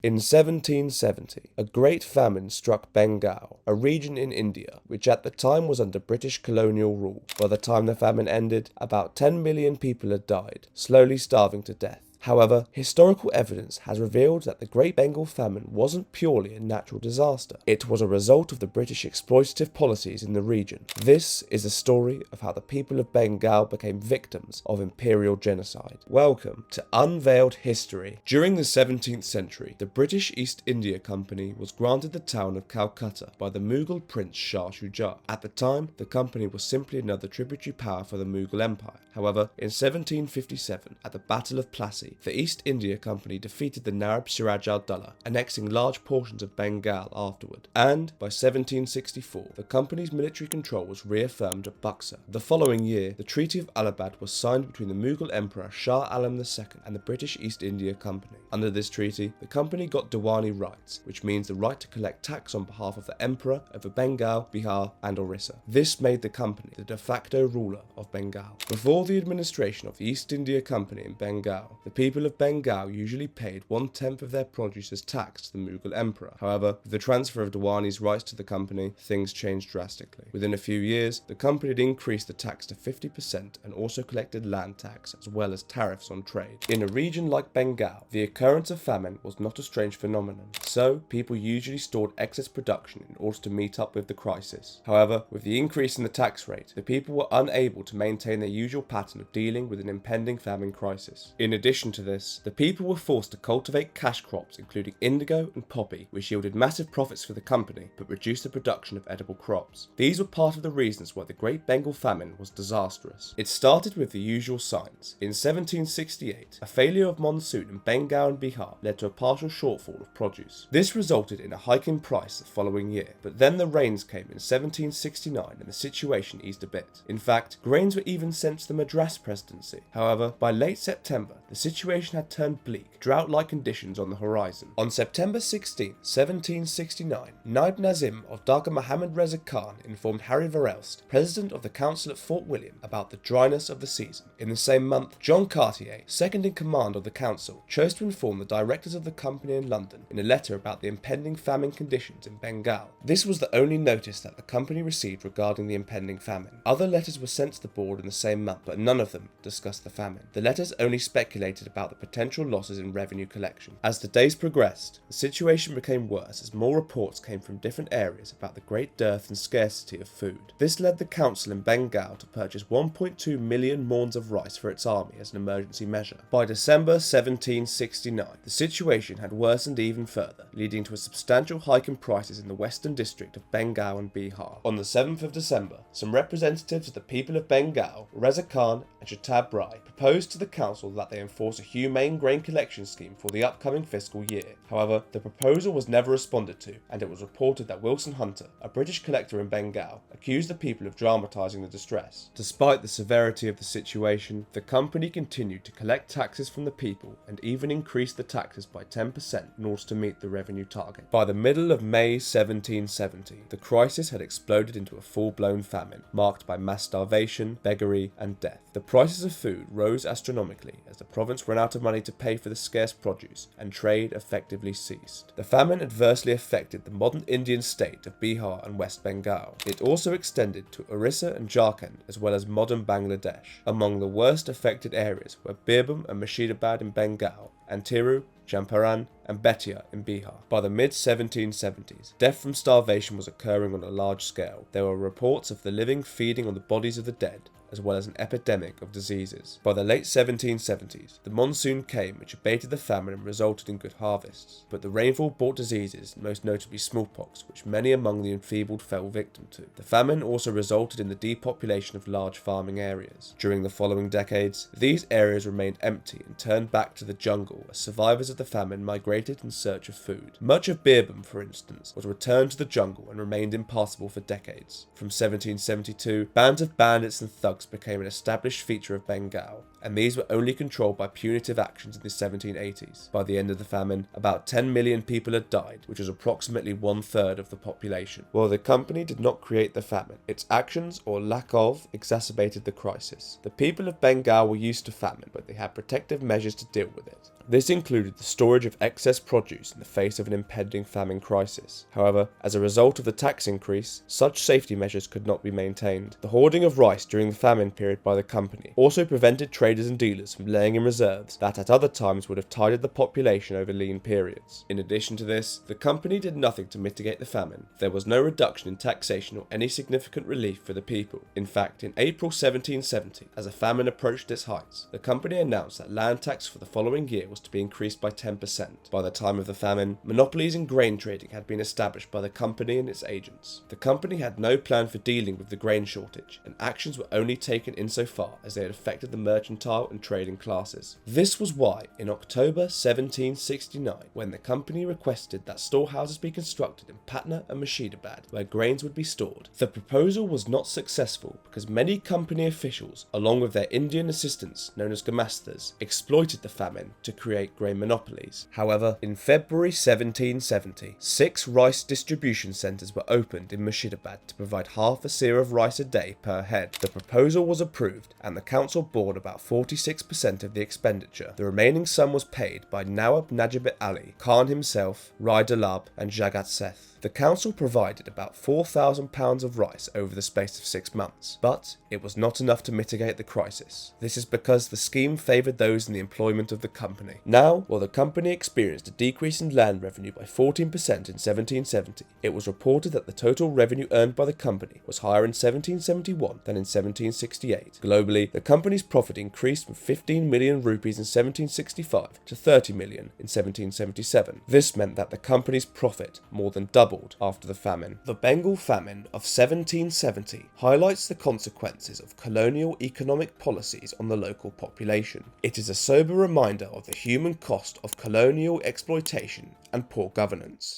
In 1770, a great famine struck Bengal, a region in India which at the time was under British colonial rule. By the time the famine ended, about 10 million people had died, slowly starving to death. However, historical evidence has revealed that the Great Bengal Famine wasn't purely a natural disaster. It was a result of the British exploitative policies in the region. This is a story of how the people of Bengal became victims of imperial genocide. Welcome to Unveiled History. During the 17th century, the British East India Company was granted the town of Calcutta by the Mughal Prince Shah Shuja. At the time, the company was simply another tributary power for the Mughal Empire. However, in 1757, at the Battle of Plassey, the East India Company defeated the Nawab Siraj ad-Dowlah, annexing large portions of Bengal afterward. And by 1764, the company's military control was reaffirmed at Buxar. The following year, the Treaty of Allahabad was signed between the Mughal Emperor Shah Alam II and the British East India Company. Under this treaty, the company got Diwani rights, which means the right to collect tax on behalf of the Emperor over Bengal, Bihar, and Orissa. This made the company the de facto ruler of Bengal. Before the administration of the East India Company in Bengal, the people of Bengal usually paid 1/10 of their produce as tax to the Mughal Emperor. However, with the transfer of Diwani's rights to the company, things changed drastically. Within a few years, the company had increased the tax to 50% and also collected land tax as well as tariffs on trade. In a region like Bengal, the occurrence of famine was not a strange phenomenon, so people usually stored excess production in order to meet up with the crisis. However, with the increase in the tax rate, the people were unable to maintain their usual pattern of dealing with an impending famine crisis. In addition to this, the people were forced to cultivate cash crops including indigo and poppy, which yielded massive profits for the company but reduced the production of edible crops. These were part of the reasons why the Great Bengal Famine was disastrous. It started with the usual signs. In 1768, a failure of monsoon in Bengal and Bihar led to a partial shortfall of produce. This resulted in a hike in price the following year, but then the rains came in 1769 and the situation eased a bit. In fact, grains were even sent to the Madras Presidency. However, by late September, the situation had turned bleak, drought-like conditions on the horizon. On September 16, 1769, Naib Nazim of Daga Muhammad Reza Khan informed Harry Verelst, president of the council at Fort William, about the dryness of the season. In the same month, John Cartier, second in command of the council, chose to inform the directors of the company in London in a letter about the impending famine conditions in Bengal. This was the only notice that the company received regarding the impending famine. Other letters were sent to the board in the same month, but none of them discussed the famine. The letters only speculated about the potential losses in revenue collection. As the days progressed, the situation became worse as more reports came from different areas about the great dearth and scarcity of food. This led the council in Bengal to purchase 1.2 million maunds of rice for its army as an emergency measure. By December 1769, the situation had worsened even further, leading to a substantial hike in prices in the western district of Bengal and Bihar. On the 7th of December, some representatives of the people of Bengal, Reza Khan and Shatab Rai, proposed to the council that they enforce a humane grain collection scheme for the upcoming fiscal year. However, the proposal was never responded to, and it was reported that Wilson Hunter, a British collector in Bengal, accused the people of dramatising the distress. Despite the severity of the situation, the company continued to collect taxes from the people and even increased the taxes by 10% in order to meet the revenue target. By the middle of May 1770, the crisis had exploded into a full-blown famine, marked by mass starvation, beggary, and death. The prices of food rose astronomically as the province ran out of money to pay for the scarce produce, and trade effectively ceased. The famine adversely affected the modern Indian state of Bihar and West Bengal. It also extended to Orissa and Jharkhand, as well as modern Bangladesh. Among the worst affected areas were Birbhum and Murshidabad in Bengal, and Tiru, Champaran, and Betia in Bihar. By the mid-1770s, death from starvation was occurring on a large scale. There were reports of the living feeding on the bodies of the dead, as well as an epidemic of diseases. By the late 1770s, the monsoon came, which abated the famine and resulted in good harvests. But the rainfall brought diseases, most notably smallpox, which many among the enfeebled fell victim to. The famine also resulted in the depopulation of large farming areas. During the following decades, these areas remained empty and turned back to the jungle as survivors of the famine migrated in search of food. Much of Birbhum, for instance, was returned to the jungle and remained impassable for decades. From 1772, bands of bandits and thugs became an established feature of Bengal, and these were only controlled by punitive actions in the 1780s. By the end of the famine, about 10 million people had died, which was approximately 1/3 of the population. While the company did not create the famine, its actions, or lack of, exacerbated the crisis. The people of Bengal were used to famine, but they had protective measures to deal with it. This included the storage of excess produce in the face of an impending famine crisis. However, as a result of the tax increase, such safety measures could not be maintained. The hoarding of rice during the famine period by the company also prevented traders and dealers from laying in reserves that at other times would have tided the population over lean periods. In addition to this, the company did nothing to mitigate the famine. There was no reduction in taxation or any significant relief for the people. In fact, in April 1770, as a famine approached its heights, the company announced that land tax for the following year was to be increased by 10%. By the time of the famine, monopolies in grain trading had been established by the company and its agents. The company had no plan for dealing with the grain shortage, and actions were only taken insofar as they had affected the mercantile and trading classes. This was why, in October 1769, when the company requested that storehouses be constructed in Patna and Murshidabad where grains would be stored, the proposal was not successful because many company officials, along with their Indian assistants known as Gumastas, exploited the famine to create grain monopolies. However, in February 1770, 6 rice distribution centres were opened in Murshidabad to provide half a seer of rice a day per head. The proposal was approved and the council bore about 46% of the expenditure. The remaining sum was paid by Nawab Najib Ali, Khan himself, Rai Dalab and Jagat Seth. The council provided about £4,000 of rice over the space of 6 months, but it was not enough to mitigate the crisis. This is because the scheme favoured those in the employment of the company. Now, while the company experienced a decrease in land revenue by 14% in 1770, it was reported that the total revenue earned by the company was higher in 1771 than in 1768. Globally, the company's profit increased from 15 million rupees in 1765 to 30 million in 1777. This meant that the company's profit more than doubled after the famine. The Bengal Famine of 1770 highlights the consequences of colonial economic policies on the local population. It is a sober reminder of the human cost of colonial exploitation and poor governance.